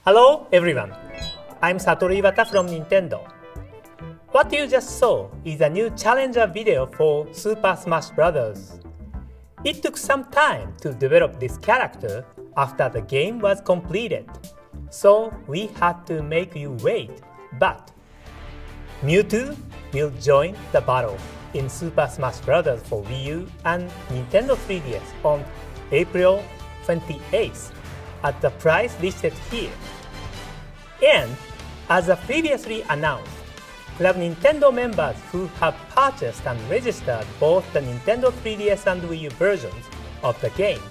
Hello everyone, I'm Satoru Iwata from Nintendo. What you just saw is a new challenger video for Super Smash Bros. It took some time to develop this character after the game was completed, so we had to make you wait, but Mewtwo will join the battle in Super Smash Bros. For Wii U and Nintendo 3DS on April 28th at the price listed here. And as previously announced, Club Nintendo members who have purchased and registered both the Nintendo 3DS and Wii U versions of the game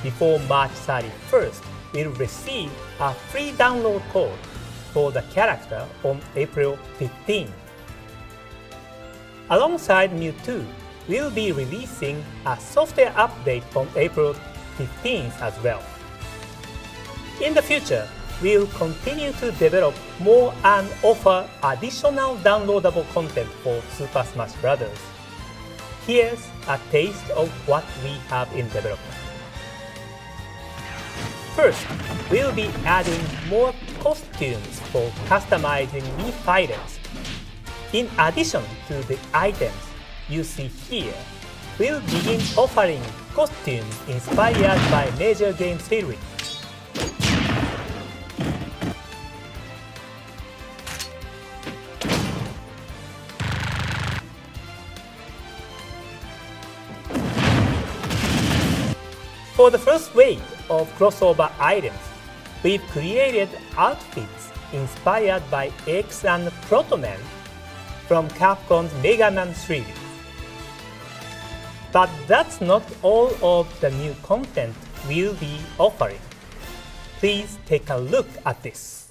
before March 31st will receive a free download code for the character on April 15th. Alongside Mewtwo, we'll be releasing a software update on April 15th as well. In the future, we'll continue to develop more and offer additional downloadable content for Super Smash Bros. Here's a taste of what we have in development. First, we'll be adding more costumes for customizing Mii Fighters. In addition to the items you see here, we'll begin offering costumes inspired by major game series. For the first wave of crossover items, we've created outfits inspired by X and Proto Man from Capcom's Mega Man series. But that's not all of the new content we'll be offering. Please take a look at this.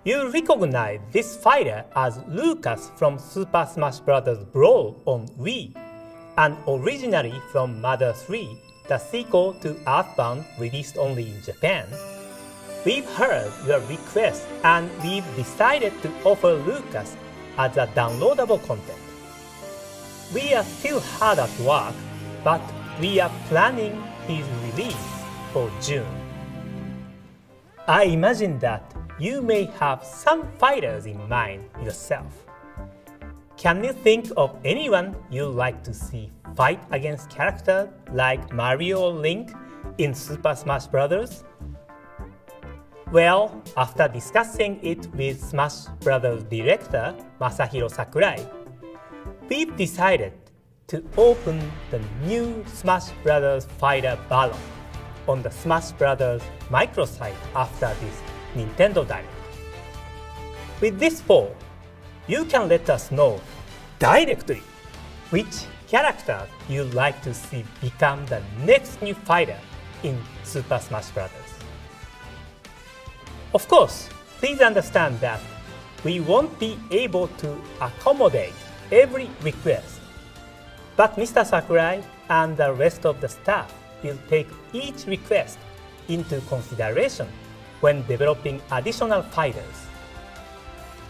You recognize this fighter as Lucas from Super Smash Bros. Brawl on Wii, and originally from Mother 3, the sequel to Earthbound released only in Japan. We've heard your request and we've decided to offer Lucas as a downloadable content. We are still hard at work, but we are planning his release for June. I imagine that you may have some fighters in mind yourself. Can you think of anyone you'd like to see fight against characters like Mario or Link in Super Smash Bros.? Well, after discussing it with Smash Bros. Director Masahiro Sakurai, we've decided to open the new Smash Bros. Fighter Battle on the Smash Bros. Microsite after this Nintendo Direct. With this poll, you can let us know directly which characters you'd like to see become the next new fighter in Super Smash Bros. Of course, please understand that we won't be able to accommodate every request, but Mr. Sakurai and the rest of the staff will take each request into consideration when developing additional fighters.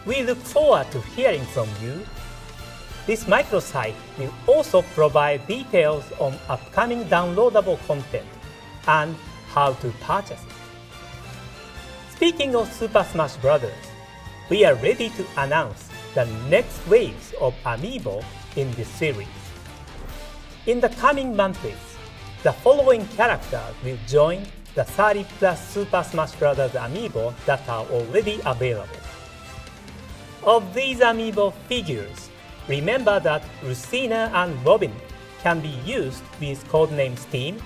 We look forward to hearing from you. This microsite will also provide details on upcoming downloadable content and how to purchase it. Speaking of Super Smash Bros., we are ready to announce the next waves of amiibo in this series. In the coming months, the following characters will join the 30 plus Super Smash Bros. Amiibo that are already available. Of these amiibo figures, remember that Lucina and Robin can be used with codename Steam,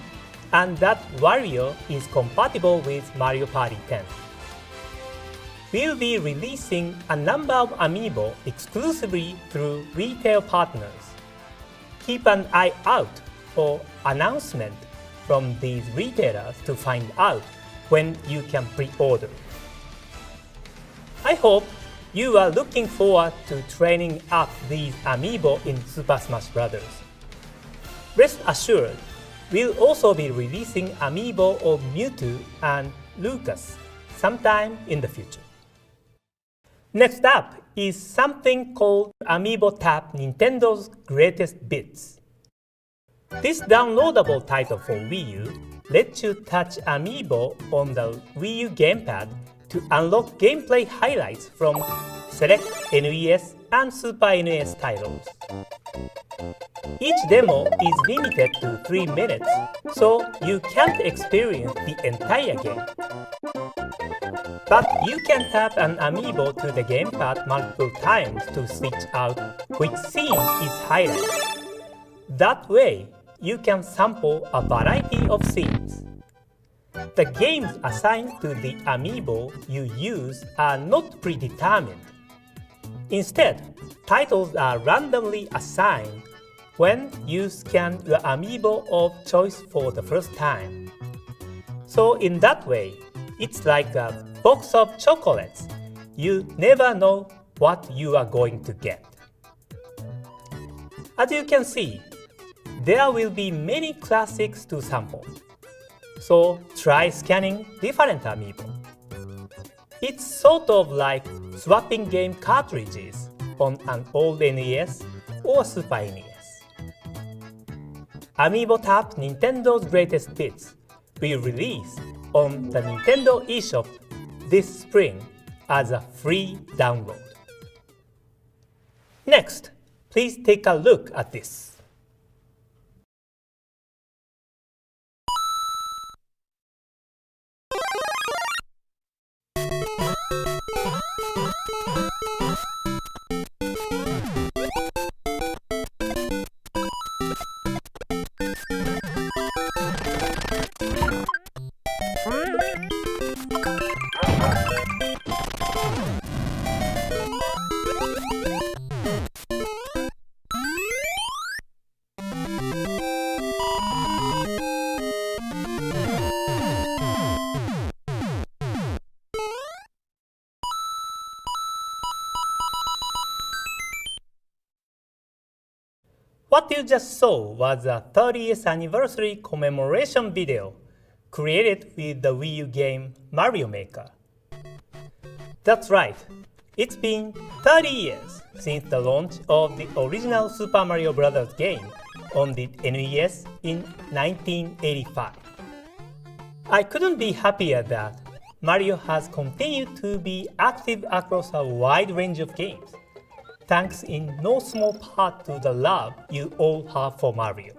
and that Wario is compatible with Mario Party 10. We'll be releasing a number of amiibo exclusively through retail partners. Keep an eye out for announcements from these retailers to find out when you can pre-order. I hope you are looking forward to training up these amiibo in Super Smash Bros. Rest assured, we'll also be releasing amiibo of Mewtwo and Lucas sometime in the future. Next up is something called Amiibo Tap Nintendo's Greatest Bits. This downloadable title for Wii U lets you touch amiibo on the Wii U gamepad to unlock gameplay highlights from select NES and Super NES titles. Each demo is limited to 3 minutes, so you can't experience the entire game. But you can tap an amiibo to the gamepad multiple times to switch out which scene is highlighted. That way, you can sample a variety of scenes. The games assigned to the amiibo you use are not predetermined. Instead, titles are randomly assigned when you scan your amiibo of choice for the first time. So in that way, it's like a box of chocolates. You never know what you are going to get. As you can see, there will be many classics to sample. So try scanning different amiibo. It's sort of like swapping game cartridges on an old NES or Super NES. Amiibo Tap Nintendo's Greatest Bits will release on the Nintendo eShop this spring as a free download. Next, please take a look at this. What you just saw was a 30th anniversary commemoration video created with the Wii U game Mario Maker. That's right, it's been 30 years since the launch of the original Super Mario Bros. Game on the NES in 1985. I couldn't be happier that Mario has continued to be active across a wide range of games, thanks in no small part to the love you all have for Mario.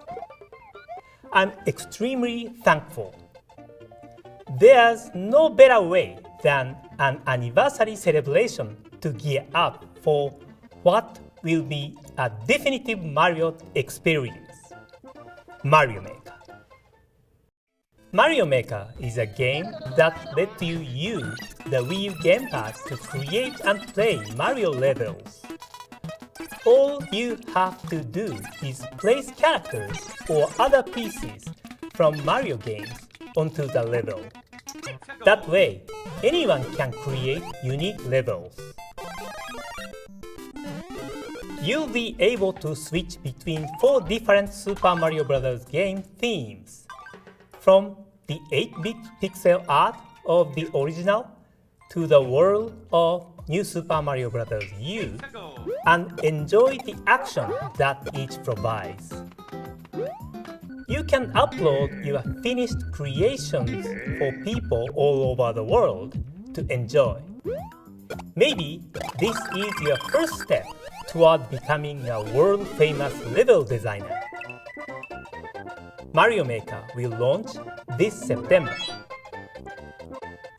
I'm extremely thankful. There's no better way than an anniversary celebration to gear up for what will be a definitive Mario experience, Mario Maker. Mario Maker is a game that lets you use the Wii U gamepad to create and play Mario levels. All you have to do is place characters or other pieces from Mario games onto the level. That way, anyone can create unique levels. You'll be able to switch between 4 different Super Mario Bros. Game themes, from the 8-bit pixel art of the original to the world of New Super Mario Bros. U, and enjoy the action that each provides. You can upload your finished creations for people all over the world to enjoy. Maybe this is your first step toward becoming a world-famous level designer. Mario Maker will launch this September.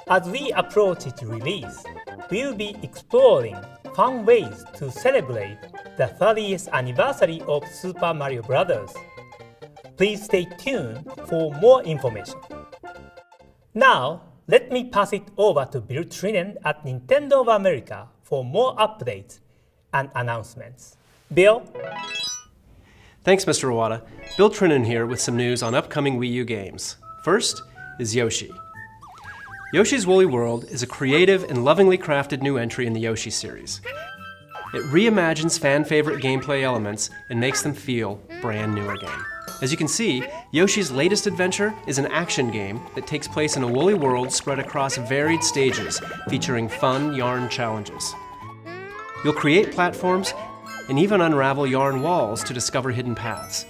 As we approach its release, we'll be exploring fun ways to celebrate the 30th anniversary of Super Mario Bros. Please stay tuned for more information. Now, let me pass it over to Bill Trinan at Nintendo of America for more updates and announcements. Bill? Thanks, Mr. Iwata. Bill Trinan here with some news on upcoming Wii U games. First is Yoshi. Yoshi's Woolly World is a creative and lovingly crafted new entry in the Yoshi series. It reimagines fan-favorite gameplay elements and makes them feel brand new again. As you can see, Yoshi's latest adventure is an action game that takes place in a woolly world spread across varied stages, featuring fun yarn challenges. You'll create platforms and even unravel yarn walls to discover hidden paths.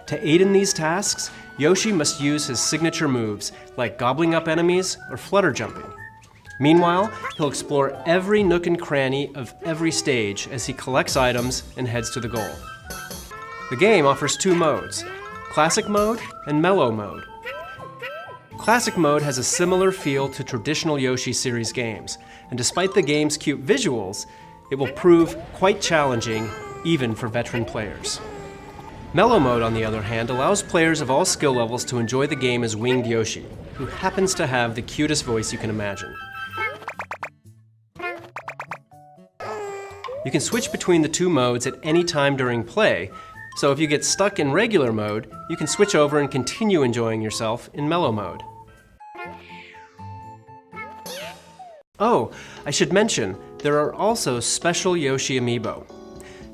To aid in these tasks, Yoshi must use his signature moves, like gobbling up enemies or flutter jumping. Meanwhile, he'll explore every nook and cranny of every stage as he collects items and heads to the goal. The game offers 2 modes, Classic Mode and Mellow Mode. Classic Mode has a similar feel to traditional Yoshi series games, and despite the game's cute visuals, it will prove quite challenging even for veteran players. Mellow Mode, on the other hand, allows players of all skill levels to enjoy the game as Winged Yoshi, who happens to have the cutest voice you can imagine. You can switch between the 2 modes at any time during play, so if you get stuck in regular mode, you can switch over and continue enjoying yourself in Mellow Mode. Oh, I should mention, there are also special Yoshi amiibo.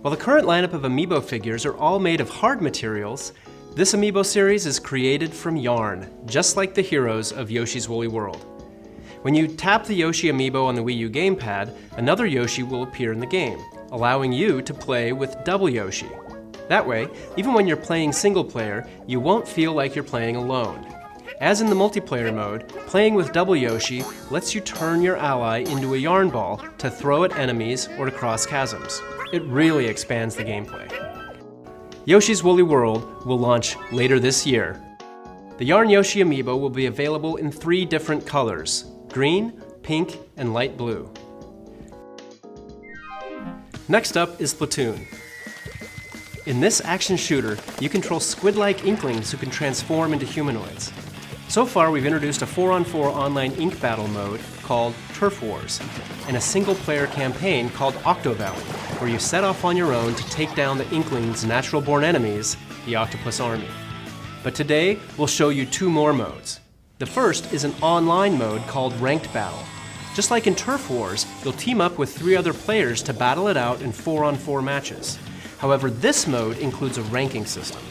While the current lineup of amiibo figures are all made of hard materials, this amiibo series is created from yarn, just like the heroes of Yoshi's Woolly World. When you tap the Yoshi amiibo on the Wii U gamepad, another Yoshi will appear in the game, allowing you to play with double Yoshi. That way, even when you're playing single player, you won't feel like you're playing alone. As in the multiplayer mode, playing with double Yoshi lets you turn your ally into a yarn ball to throw at enemies or to cross chasms. It really expands the gameplay. Yoshi's Woolly World will launch later this year. The Yarn Yoshi amiibo will be available in 3 different colors: green, pink, and light blue. Next up is Splatoon. In this action shooter, you control squid-like inklings who can transform into humanoids. So far, we've introduced a 4-on-4 online ink battle mode called Turf Wars, and a single-player campaign called Octo Valley, where you set off on your own to take down the Inklings' natural-born enemies, the Octopus Army. But today, we'll show you 2 more modes. The first is an online mode called Ranked Battle. Just like in Turf Wars, you'll team up with 3 other players to battle it out in 4-on-4 matches. However, this mode includes a ranking system.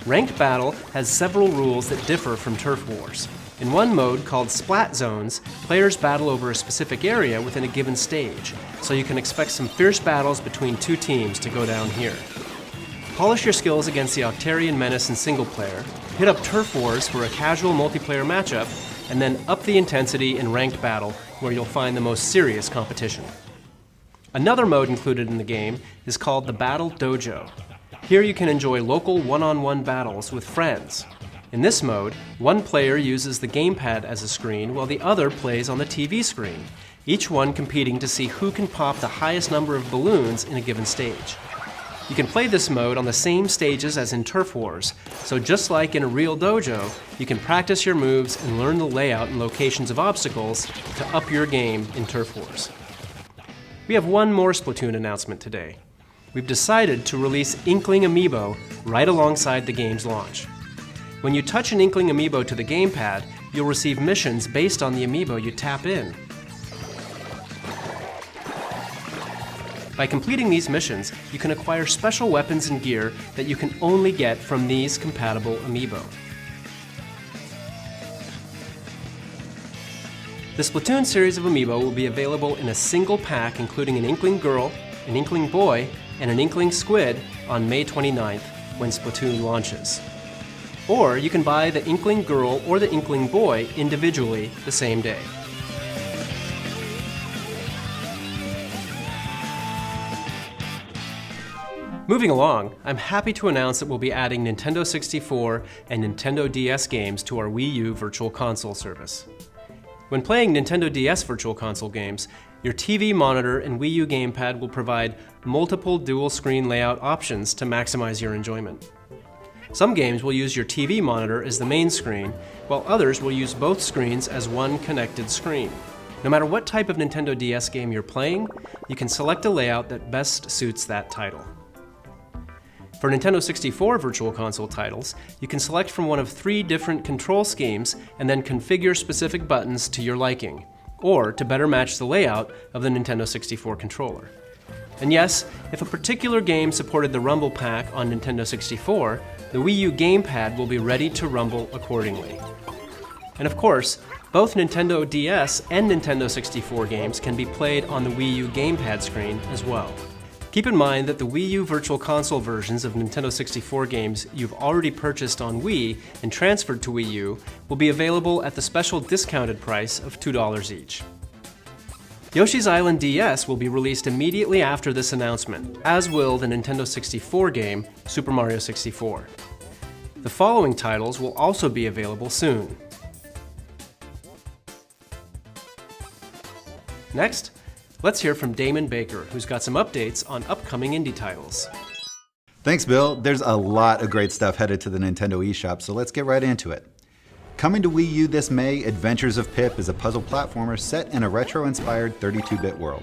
Ranked Battle has several rules that differ from Turf Wars. In one mode, called Splat Zones, players battle over a specific area within a given stage, so you can expect some fierce battles between 2 teams to go down here. Polish your skills against the Octarian Menace in single player, hit up Turf Wars for a casual multiplayer matchup, and then up the intensity in Ranked Battle, where you'll find the most serious competition. Another mode included in the game is called the Battle Dojo. Here you can enjoy local one-on-one battles with friends. In this mode, one player uses the gamepad as a screen while the other plays on the TV screen, each one competing to see who can pop the highest number of balloons in a given stage. You can play this mode on the same stages as in Turf Wars, so just like in a real dojo, you can practice your moves and learn the layout and locations of obstacles to up your game in Turf Wars. We have one more Splatoon announcement today. We've decided to release Inkling Amiibo right alongside the game's launch. When you touch an Inkling Amiibo to the gamepad, you'll receive missions based on the Amiibo you tap in. By completing these missions, you can acquire special weapons and gear that you can only get from these compatible Amiibo. The Splatoon series of Amiibo will be available in a single pack including an Inkling Girl, an Inkling Boy, and an Inkling Squid on May 29th when Splatoon launches. Or you can buy the Inkling Girl or the Inkling Boy individually the same day. Moving along, I'm happy to announce that we'll be adding Nintendo 64 and Nintendo DS games to our Wii U Virtual Console service. When playing Nintendo DS Virtual Console games, your TV monitor and Wii U gamepad will provide multiple dual-screen layout options to maximize your enjoyment. Some games will use your TV monitor as the main screen, while others will use both screens as one connected screen. No matter what type of Nintendo DS game you're playing, you can select a layout that best suits that title. For Nintendo 64 Virtual Console titles, you can select from one of 3 different control schemes and then configure specific buttons to your liking, or to better match the layout of the Nintendo 64 controller. And yes, if a particular game supported the Rumble Pack on Nintendo 64, the Wii U gamepad will be ready to rumble accordingly. And of course, both Nintendo DS and Nintendo 64 games can be played on the Wii U gamepad screen as well. Keep in mind that the Wii U Virtual Console versions of Nintendo 64 games you've already purchased on Wii and transferred to Wii U will be available at the special discounted price of $2 each. Yoshi's Island DS will be released immediately after this announcement, as will the Nintendo 64 game, Super Mario 64. The following titles will also be available soon. Next, let's hear from Damon Baker, who's got some updates on upcoming indie titles. Thanks, Bill. There's a lot of great stuff headed to the Nintendo eShop, so let's get right into it. Coming to Wii U this May, Adventures of Pip is a puzzle platformer set in a retro-inspired 32-bit world.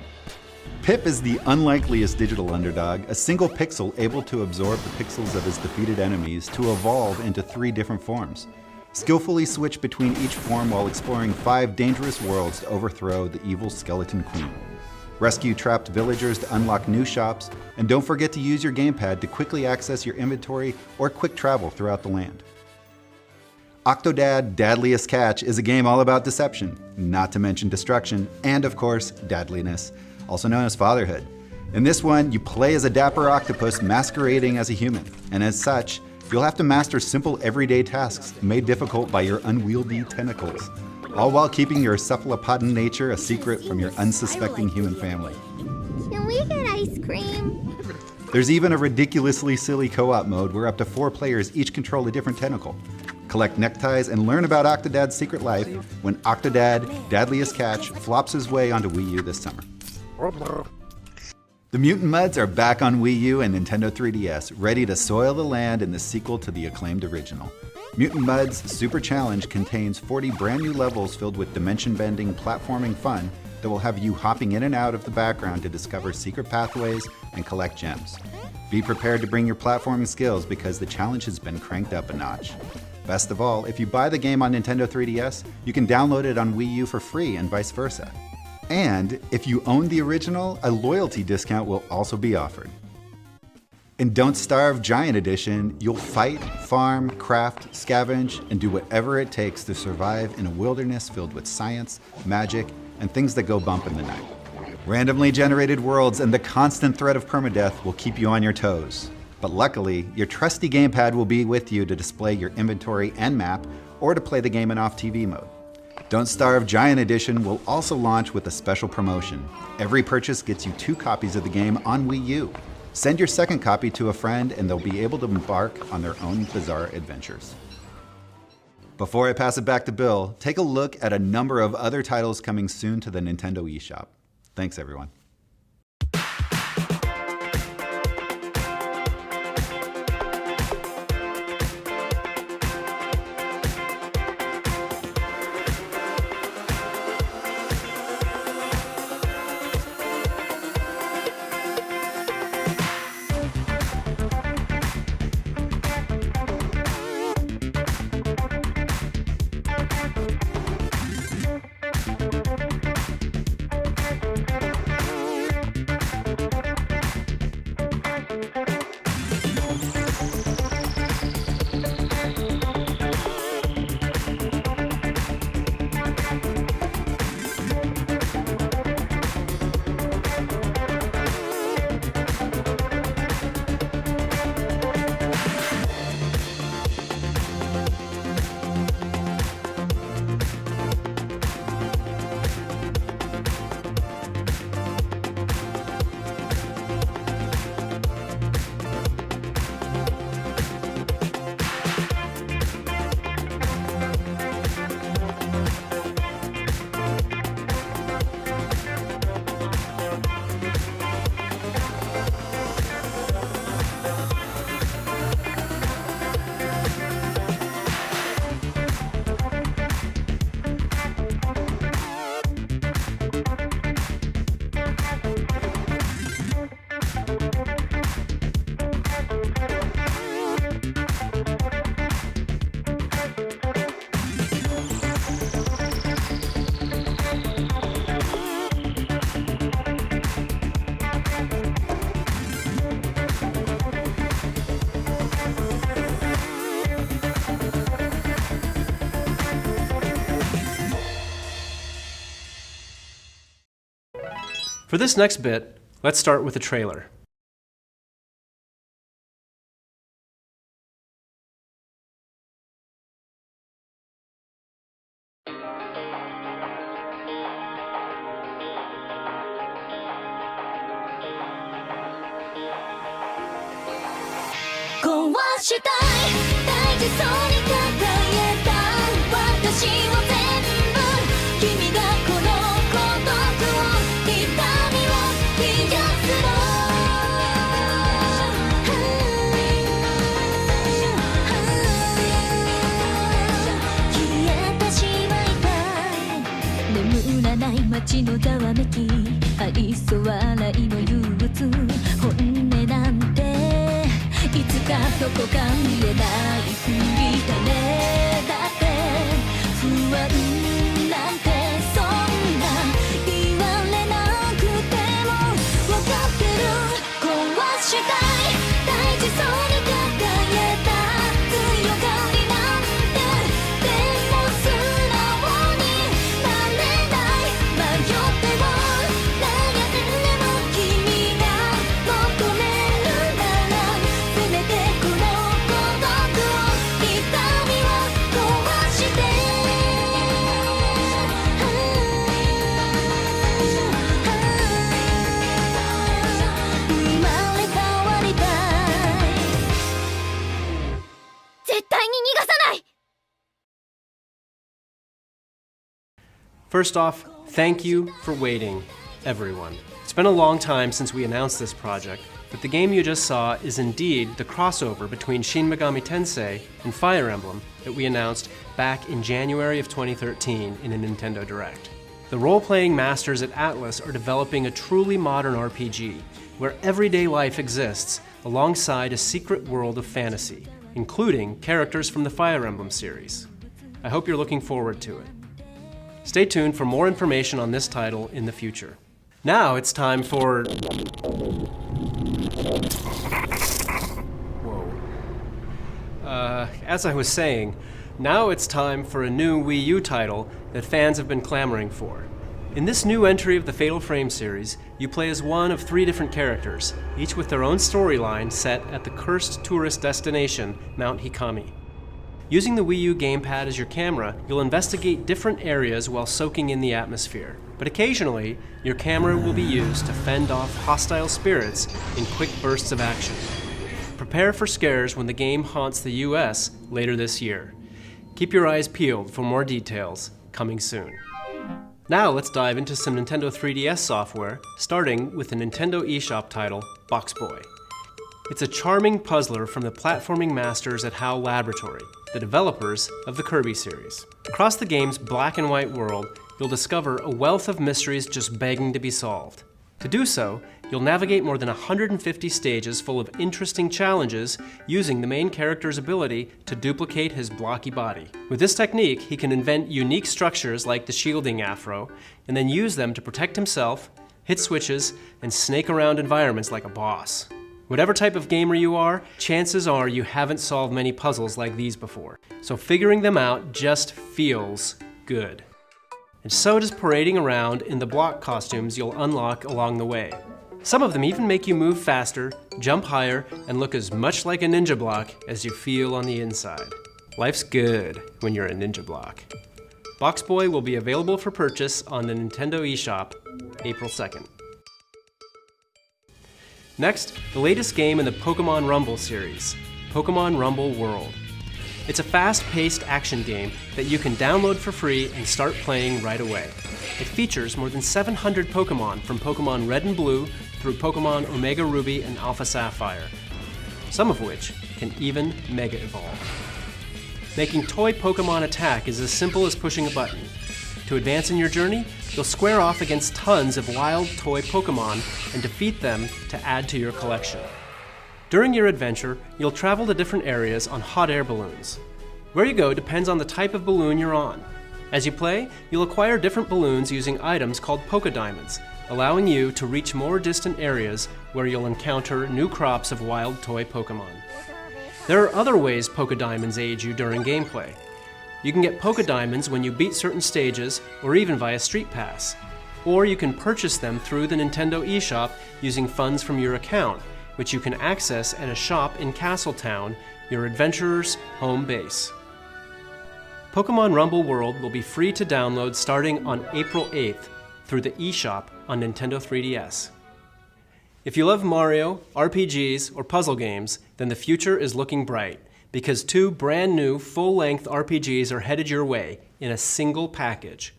Pip is the unlikeliest digital underdog, a single pixel able to absorb the pixels of his defeated enemies to evolve into 3 different forms. Skillfully switch between each form while exploring 5 dangerous worlds to overthrow the evil Skeleton Queen. Rescue trapped villagers to unlock new shops, and don't forget to use your gamepad to quickly access your inventory or quick travel throughout the land. Octodad Dadliest Catch is a game all about deception, not to mention destruction, and of course, dadliness, also known as fatherhood. In this one, you play as a dapper octopus masquerading as a human, and as such, you'll have to master simple everyday tasks made difficult by your unwieldy tentacles, all while keeping your cephalopodin nature a secret from your unsuspecting human family. Can we get ice cream? There's even a ridiculously silly co-op mode where up to 4 players each control a different tentacle. Collect neckties and learn about Octodad's secret life when Octodad Dadliest Catch flops his way onto Wii U this summer. The Mutant Mudds are back on Wii U and Nintendo 3DS, ready to soil the land in the sequel to the acclaimed original. Mutant Mudds Super Challenge contains 40 brand new levels filled with dimension-bending platforming fun that will have you hopping in and out of the background to discover secret pathways and collect gems. Be prepared to bring your platforming skills because the challenge has been cranked up a notch. Best of all, if you buy the game on Nintendo 3DS, you can download it on Wii U for free and vice versa. And if you own the original, a loyalty discount will also be offered. In Don't Starve Giant Edition, you'll fight, farm, craft, scavenge, and do whatever it takes to survive in a wilderness filled with science, magic, and things that go bump in the night. Randomly generated worlds and the constant threat of permadeath will keep you on your toes. But luckily, your trusty gamepad will be with you to display your inventory and map, or to play the game in off-TV mode. Don't Starve Giant Edition will also launch with a special promotion. Every purchase gets you 2 copies of the game on Wii U. Send your second copy to a friend and they'll be able to embark on their own bizarre adventures. Before I pass it back to Bill, take a look at a number of other titles coming soon to the Nintendo eShop. Thanks, everyone. For this next bit, let's start with a trailer. First off, thank you for waiting, everyone. It's been a long time since we announced this project, but the game you just saw is indeed the crossover between Shin Megami Tensei and Fire Emblem that we announced back in January of 2013 in a Nintendo Direct. The role-playing masters at Atlus are developing a truly modern RPG, where everyday life exists alongside a secret world of fantasy, including characters from the Fire Emblem series. I hope you're looking forward to it. Stay tuned for more information on this title in the future. Now it's time for... Whoa. As I was saying, now it's time for a new Wii U title that fans have been clamoring for. In this new entry of the Fatal Frame series, you play as one of 3 different characters, each with their own storyline set at the cursed tourist destination, Mount Hikami. Using the Wii U gamepad as your camera, you'll investigate different areas while soaking in the atmosphere. But occasionally, your camera will be used to fend off hostile spirits in quick bursts of action. Prepare for scares when the game haunts the US later this year. Keep your eyes peeled for more details, coming soon. Now let's dive into some Nintendo 3DS software, starting with the Nintendo eShop title, Box Boy. It's a charming puzzler from the platforming masters at HAL Laboratory, the developers of the Kirby series. Across the game's black and white world, you'll discover a wealth of mysteries just begging to be solved. To do so, You'll navigate more than 150 stages full of interesting challenges using the main character's ability to duplicate his blocky body. With this technique, he can invent unique structures like the shielding afro, and then use them to protect himself, hit switches, and snake around environments like a boss. Whatever type of gamer you are, chances are you haven't solved many puzzles like these before, so figuring them out just feels good. And so does parading around in the block costumes you'll unlock along the way. Some of them even make you move faster, jump higher, and look as much like a ninja block as you feel on the inside. Life's good when you're a ninja block. Box Boy will be available for purchase on the Nintendo eShop April 2nd. Next, the latest game in the Pokémon Rumble series, Pokémon Rumble World. It's a fast-paced action game that you can download for free and start playing right away. It features more than 700 Pokémon from Pokémon Red and Blue through Pokémon Omega Ruby and Alpha Sapphire, some of which can even Mega Evolve. Making toy Pokémon attack is as simple as pushing a button. To advance in your journey, you'll square off against tons of wild toy Pokémon and defeat them to add to your collection. During your adventure, you'll travel to different areas on hot air balloons. Where you go depends on the type of balloon you're on. As you play, you'll acquire different balloons using items called Poké Diamonds, allowing you to reach more distant areas where you'll encounter new crops of wild toy Pokémon. There are other ways Poké Diamonds aid you during gameplay. You can get Poké Diamonds when you beat certain stages or even via Street Pass. Or you can purchase them through the Nintendo eShop using funds from your account, which you can access at a shop in Castletown, your adventurer's home base. Pokémon Rumble World will be free to download starting on April 8th through the eShop on Nintendo 3DS. If you love Mario, RPGs, or puzzle games, then the future is looking bright, because 2 brand new full-length RPGs are headed your way in a single package.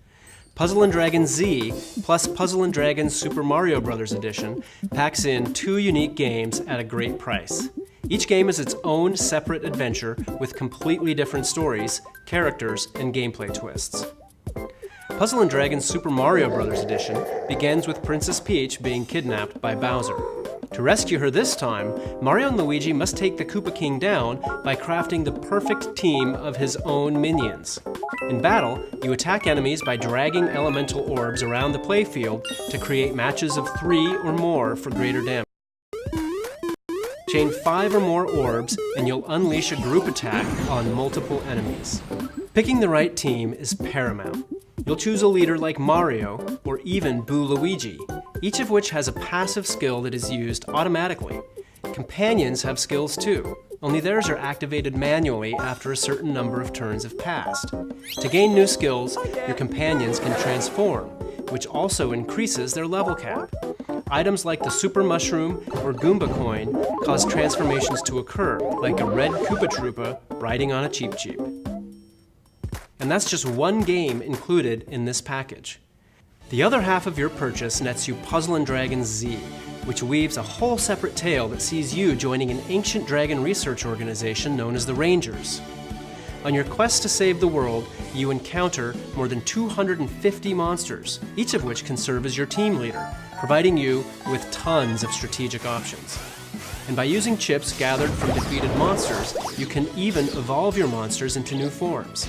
Puzzle & Dragon Z plus Puzzle & Dragon Super Mario Bros. Edition packs in 2 unique games at a great price. Each game is its own separate adventure with completely different stories, characters, and gameplay twists. Puzzle & Dragon Super Mario Bros. Edition begins with Princess Peach being kidnapped by Bowser. To rescue her this time, Mario and Luigi must take the Koopa King down by crafting the perfect team of his own minions. In battle, you attack enemies by dragging elemental orbs around the playfield to create matches of 3 or more for greater damage. Chain 5 or more orbs and you'll unleash a group attack on multiple enemies. Picking the right team is paramount. You'll choose a leader like Mario or even Boo Luigi, each of which has a passive skill that is used automatically. Companions have skills too, only theirs are activated manually after a certain number of turns have passed. To gain new skills, your companions can transform, which also increases their level cap. Items like the Super Mushroom or Goomba Coin cause transformations to occur, like a red Koopa Troopa riding on a Cheep Cheep. And that's just one game included in this package. The other half of your purchase nets you Puzzle & Dragon Z, which weaves a whole separate tale that sees you joining an ancient dragon research organization known as the Rangers. On your quest to save the world, you encounter more than 250 monsters, each of which can serve as your team leader, providing you with tons of strategic options. And by using chips gathered from defeated monsters, you can even evolve your monsters into new forms.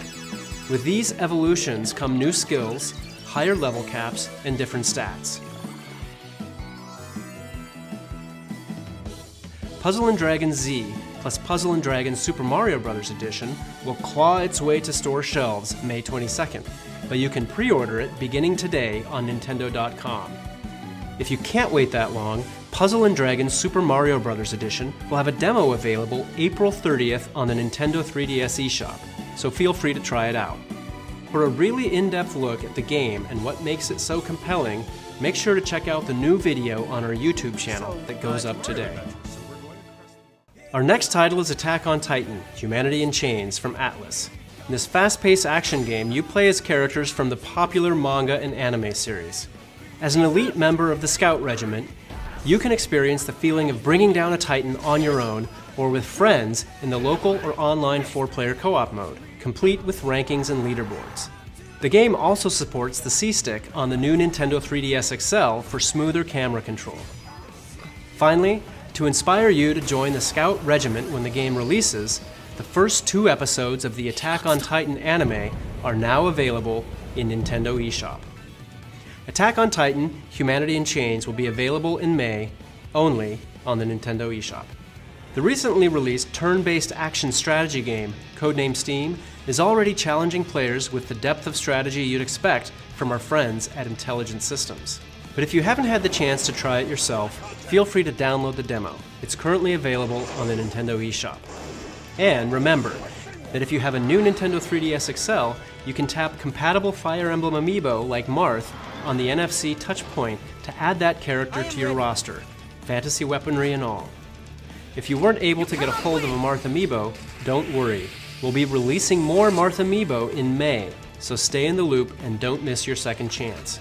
With these evolutions come new skills, higher level caps, and different stats. Puzzle & Dragon Z plus Puzzle & Dragon Super Mario Bros. Edition will claw its way to store shelves May 22nd, but you can pre-order it beginning today on Nintendo.com. If you can't wait that long, Puzzle & Dragon Super Mario Bros. Edition will have a demo available April 30th on the Nintendo 3DS eShop, so feel free to try it out. For a really in-depth look at the game and what makes it so compelling, make sure to check out the new video on our YouTube channel that goes up today. Our next title is Attack on Titan: Humanity in Chains from Atlus. In this fast-paced action game, you play as characters from the popular manga and anime series. As an elite member of the Scout Regiment, you can experience the feeling of bringing down a Titan on your own or with friends in the local or online 4-player co-op mode, complete with rankings and leaderboards. The game also supports the C-Stick on the new Nintendo 3DS XL for smoother camera control. Finally, to inspire you to join the Scout Regiment when the game releases, the first 2 episodes of the Attack on Titan anime are now available in Nintendo eShop. Attack on Titan: Humanity in Chains will be available in May only on the Nintendo eShop. The recently released turn-based action strategy game, codenamed Steam, is already challenging players with the depth of strategy you'd expect from our friends at Intelligent Systems. But if you haven't had the chance to try it yourself, feel free to download the demo. It's currently available on the Nintendo eShop. And remember that if you have a new Nintendo 3DS XL, you can tap compatible Fire Emblem amiibo like Marth on the NFC touchpoint to add that character to your roster, fantasy weaponry and all. If you weren't able to get a hold of a Marth amiibo, don't worry. We'll be releasing more Marth amiibo in May, so stay in the loop and don't miss your second chance.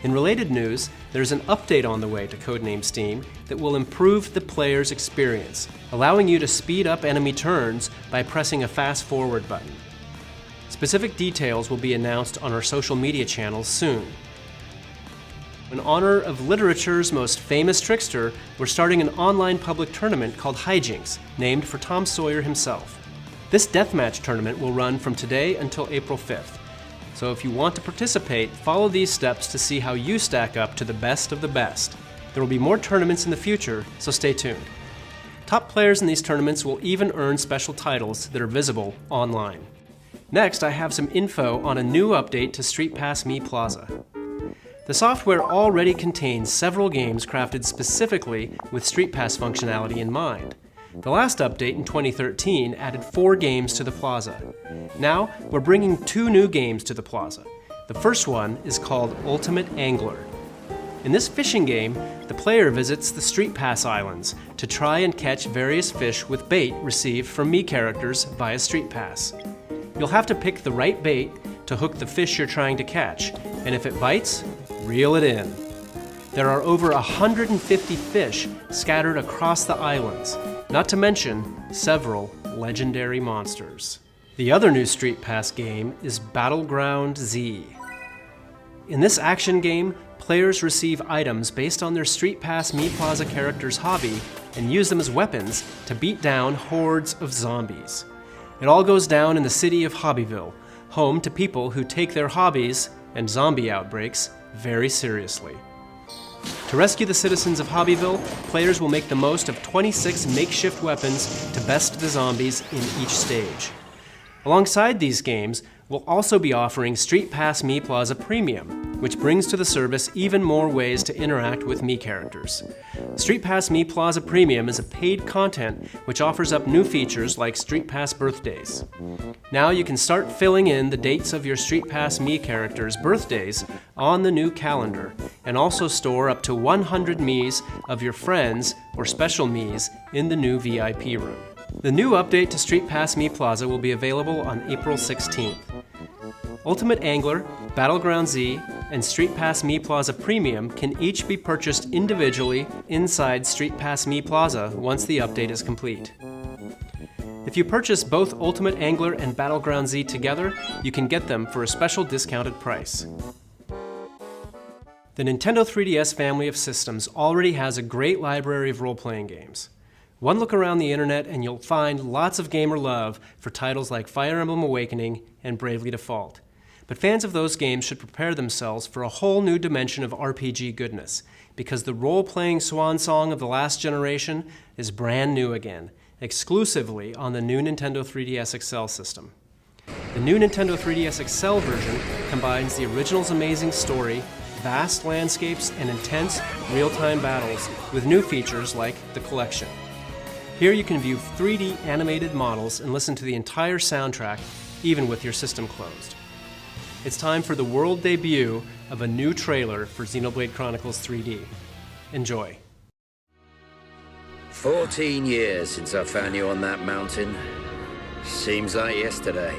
In related news, there's an update on the way to Codename Steam that will improve the player's experience, allowing you to speed up enemy turns by pressing a fast-forward button. Specific details will be announced on our social media channels soon. In honor of literature's most famous trickster, we're starting an online public tournament called Hijinks, named for Tom Sawyer himself. This deathmatch tournament will run from today until April 5th. So if you want to participate, follow these steps to see how you stack up to the best of the best. There will be more tournaments in the future, so stay tuned. Top players in these tournaments will even earn special titles that are visible online. Next, I have some info on a new update to Street Pass Me Plaza. The software already contains several games crafted specifically with Street Pass functionality in mind. The last update in 2013 added 4 games to the Plaza. Now, we're bringing 2 new games to the Plaza. The first one is called Ultimate Angler. In this fishing game, the player visits the Street Pass Islands to try and catch various fish with bait received from Mii characters via Street Pass. You'll have to pick the right bait to hook the fish you're trying to catch, and if it bites, reel it in. There are over 150 fish scattered across the islands, not to mention several legendary monsters. The other new Street Pass game is Battleground Z. In this action game, players receive items based on their Street Pass Mii Plaza character's hobby and use them as weapons to beat down hordes of zombies. It all goes down in the city of Hobbyville, home to people who take their hobbies and zombie outbreaks very seriously. To rescue the citizens of Hobbyville, players will make the most of 26 makeshift weapons to best the zombies in each stage. Alongside these games, we'll also be offering Street Pass Mii Plaza Premium, which brings to the service even more ways to interact with Mii characters. Street Pass Mii Plaza Premium is a paid content which offers up new features like Street Pass Birthdays. Now you can start filling in the dates of your Street Pass Mii characters' birthdays on the new calendar, and also store up to 100 Miis of your friends or special Miis in the new VIP room. The new update to Street Pass Mii Plaza will be available on April 16th. Ultimate Angler, Battleground Z, and Street Pass Mii Plaza Premium can each be purchased individually inside Street Pass Mii Plaza once the update is complete. If you purchase both Ultimate Angler and Battleground Z together, you can get them for a special discounted price. The Nintendo 3DS family of systems already has a great library of role-playing games. One look around the internet and you'll find lots of gamer love for titles like Fire Emblem Awakening and Bravely Default. But fans of those games should prepare themselves for a whole new dimension of RPG goodness, because the role-playing swan song of the last generation is brand new again, exclusively on the new Nintendo 3DS XL system. The new Nintendo 3DS XL version combines the original's amazing story, vast landscapes, and intense real-time battles with new features like the Collection. Here you can view 3D animated models and listen to the entire soundtrack, even with your system closed. It's time for the world debut of a new trailer for Xenoblade Chronicles 3D. Enjoy. 14 years since I found you on that mountain. Seems like yesterday.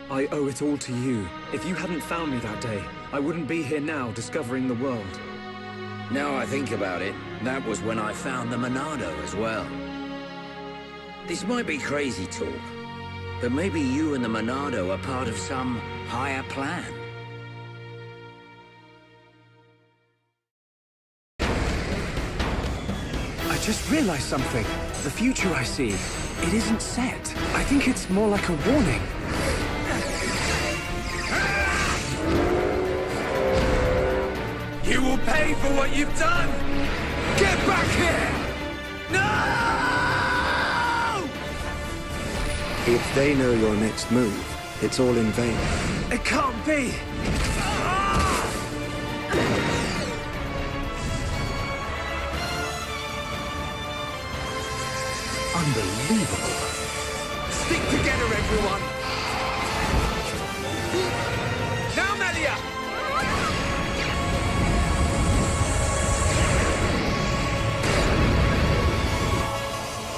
I owe it all to you. If you hadn't found me that day, I wouldn't be here now discovering the world. Now I think about it, that was when I found the Monado as well. This might be crazy talk, but maybe you and the Monado are part of some higher plan. just realized something. The future I see, it isn't set. I think it's more like a warning. You will pay for what you've done! Get back here! No! If they know your next move, it's all in vain. It can't be! Unbelievable. Stick together, everyone! Now, Melia!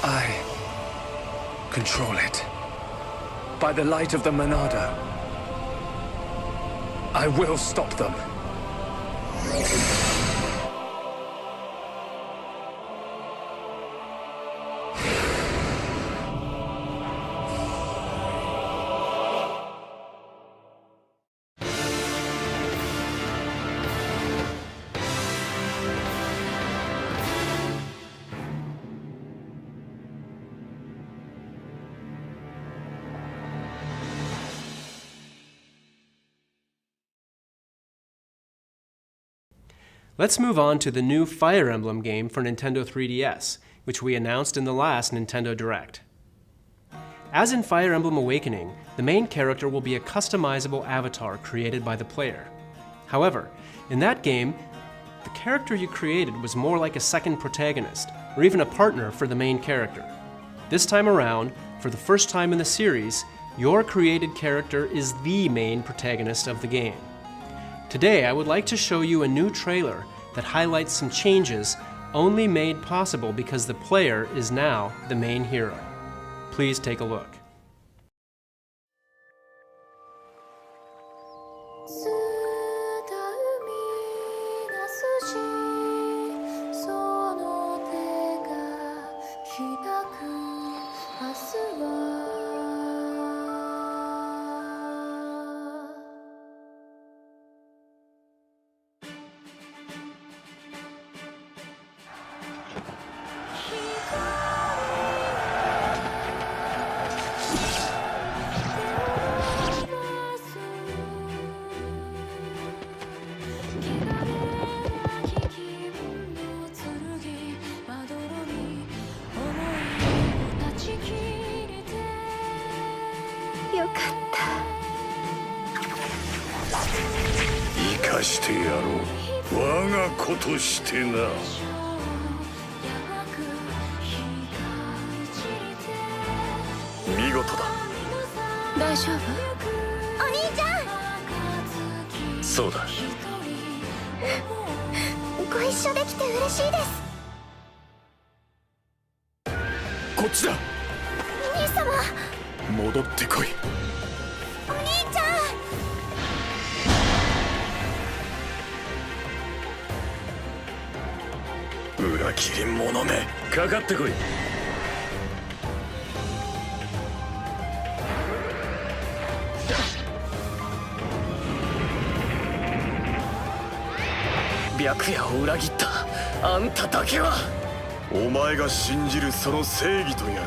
I control it. By the light of the Monado, I will stop them. Let's move on to the new Fire Emblem game for Nintendo 3DS, which we announced in the last Nintendo Direct. As in Fire Emblem Awakening, the main character will be a customizable avatar created by the player. However, in that game, the character you created was more like a second protagonist, or even a partner for the main character. This time around, for the first time in the series, your created character is the main protagonist of the game. Today, I would like to show you a new trailer that highlights some changes only made possible because the player is now the main hero. Please take a look. よかった生かしてやろう我が子としてな見事だ大丈夫お兄ちゃんそうだご一緒できて嬉しいですこっちだ兄様戻ってこいお兄ちゃん裏切り者めかかってこい白夜を裏切ったあんただけはお前が信じるその正義とやら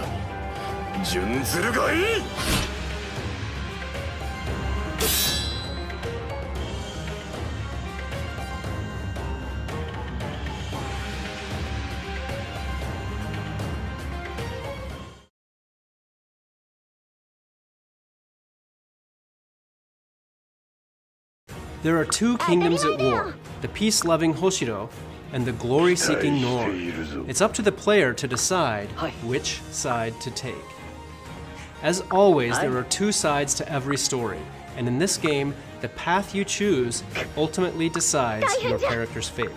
に準ずるがいいThere are two kingdoms at war, the peace-loving Hoshiro and the glory-seeking Nor. It's up to the player to decide which side to take. As always, there are two sides to every story, and in this game, the path you choose ultimately decides your character's fate.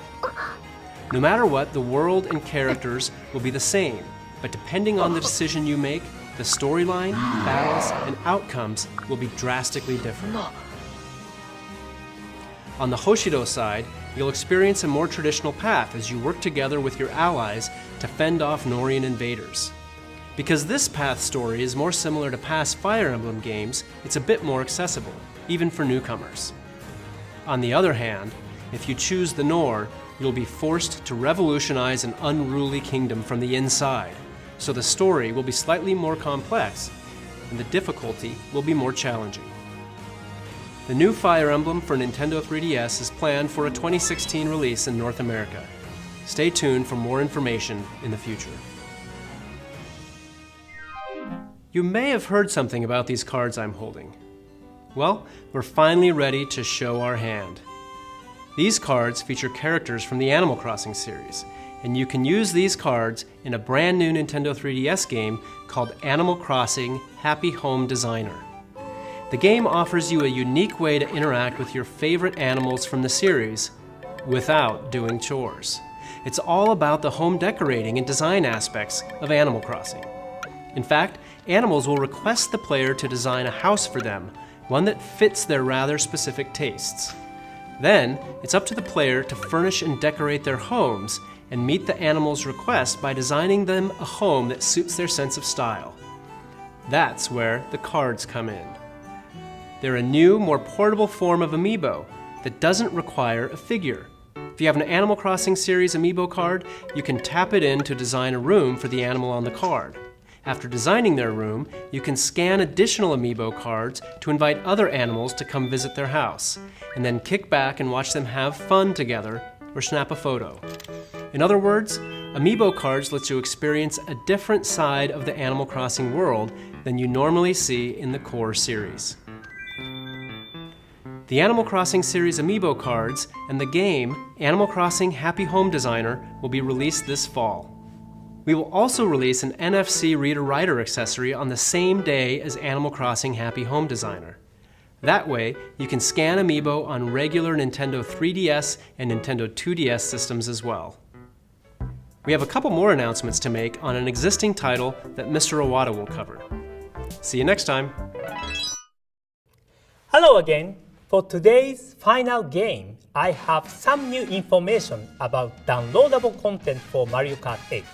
No matter what, the world and characters will be the same, but depending on the decision you make, the storyline, battles, and outcomes will be drastically different. On the Hoshido side, you'll experience a more traditional path as you work together with your allies to fend off Norian invaders. Because this path story is more similar to past Fire Emblem games, it's a bit more accessible, even for newcomers. On the other hand, If you choose the Nor, you'll be forced to revolutionize an unruly kingdom from the inside, so the story will be slightly more complex and the difficulty will be more challenging. The new Fire Emblem for Nintendo 3DS is planned for a 2016 release in North America. Stay tuned for more information in the future. You may have heard something about these cards I'm holding. Well, we're finally ready to show our hand. These cards feature characters from the Animal Crossing series, and you can use these cards in a brand new Nintendo 3DS game called Animal Crossing Happy Home Designer. The game offers you a unique way to interact with your favorite animals from the series without doing chores. It's all about the home decorating and design aspects of Animal Crossing. In fact, animals will request the player to design a house for them, one that fits their rather specific tastes. Then, it's up to the player to furnish and decorate their homes and meet the animals' request by designing them a home that suits their sense of style. That's where the cards come in. They're a new, more portable form of amiibo that doesn't require a figure. If you have an Animal Crossing series amiibo card, you can tap it in to design a room for the animal on the card. After designing their room, you can scan additional amiibo cards to invite other animals to come visit their house, and then kick back and watch them have fun together or snap a photo. In other words, amiibo cards lets you experience a different side of the Animal Crossing world than you normally see in the core series. The Animal Crossing series amiibo cards and the game Animal Crossing Happy Home Designer will be released this fall. We will also release an NFC reader-writer accessory on the same day as Animal Crossing Happy Home Designer. That way, you can scan amiibo on regular Nintendo 3DS and Nintendo 2DS systems as well. We have a couple more announcements to make on an existing title that Mr. Iwata will cover. See you next time. Hello again. For today's final game, I have some new information about downloadable content for Mario Kart 8.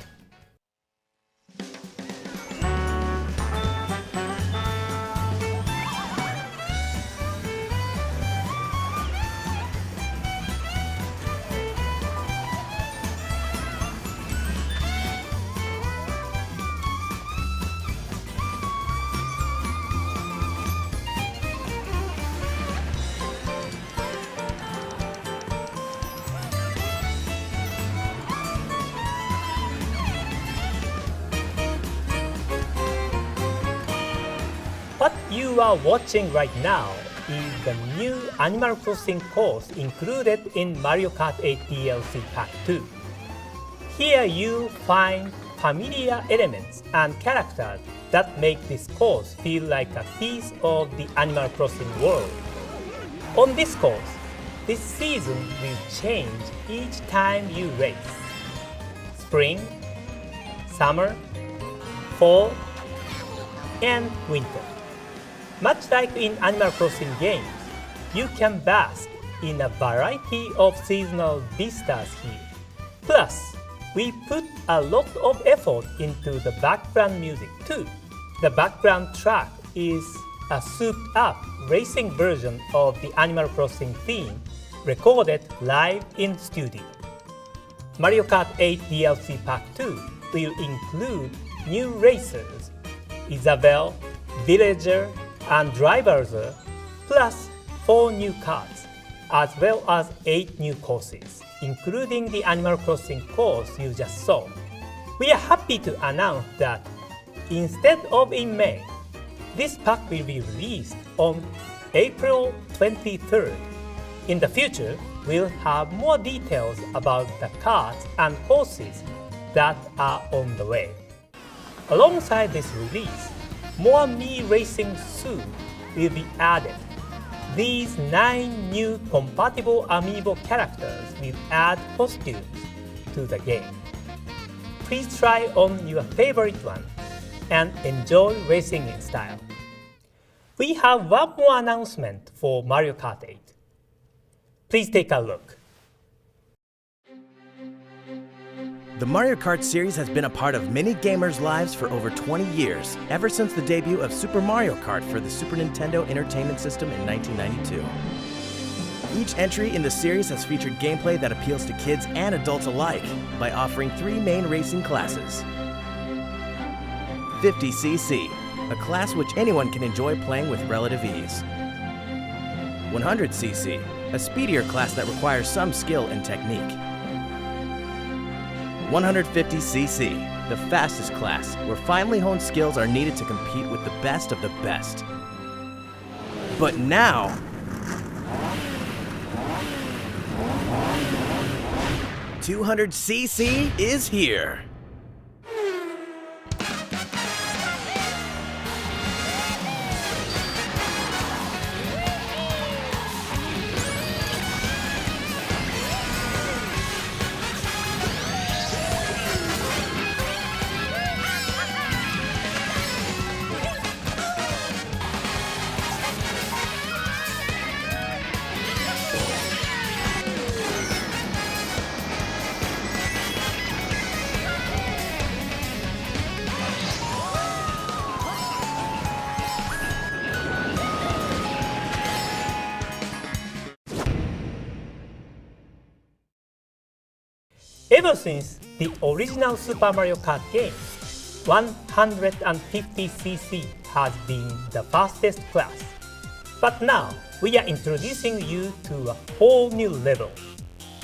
What you are watching right now is the new Animal Crossing course included in Mario Kart 8 DLC Pack 2. Here you find familiar elements and characters that make this course feel like a piece of the Animal Crossing world. On this course, this season will change each time you race. Spring, summer, fall, and winter. Much like in Animal Crossing games, you can bask in a variety of seasonal vistas here. Plus, we put a lot of effort into the background music too. The background track is a souped-up racing version of the Animal Crossing theme recorded live in studio. Mario Kart 8 DLC Pack 2 will include new racers, Isabelle, Villager, and Driverzer, plus 4 new cars, as well as 8 new courses, including the Animal Crossing course you just saw. We are happy to announce that instead of in May, this pack will be released on April 23rd. In the future, we'll have more details about the cars and courses that are on the way. Alongside this release, more Mii Racing soon will be added. These 9 new compatible amiibo characters will add costumes to the game. Please try on your favorite one and enjoy racing in style. We have one more announcement for Mario Kart 8. Please take a look. The Mario Kart series has been a part of many gamers' lives for over 20 years, ever since the debut of Super Mario Kart for the Super Nintendo Entertainment System in 1992. Each entry in the series has featured gameplay that appeals to kids and adults alike by offering 3 main racing classes. 50cc, a class which anyone can enjoy playing with relative ease. 100cc, a speedier class that requires some skill and technique. 150cc, the fastest class, where finely honed skills are needed to compete with the best of the best. But now, 200cc is here. Ever since the original Super Mario Kart game, 150cc has been the fastest class. But now, we are introducing you to a whole new level,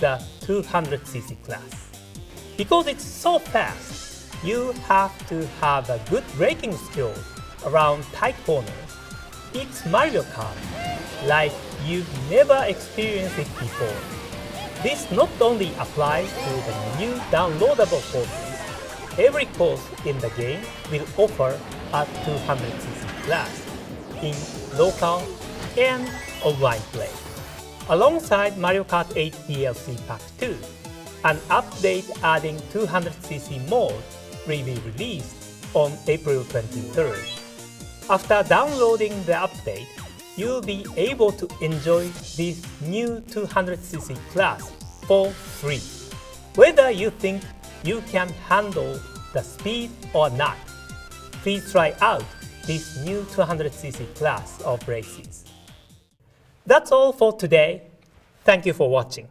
the 200cc class. Because it's so fast, you have to have a good braking skill around tight corners. It's Mario Kart, like you've never experienced it before. This not only applies to the new downloadable courses, every course in the game will offer a 200cc class in local and online play. Alongside Mario Kart 8 DLC Pack 2, an update adding 200cc mode will be released on April 23rd. After downloading the update, you'll be able to enjoy this new 200cc class for free. Whether you think you can handle the speed or not, please try out this new 200cc class of races. That's all for today. Thank you for watching.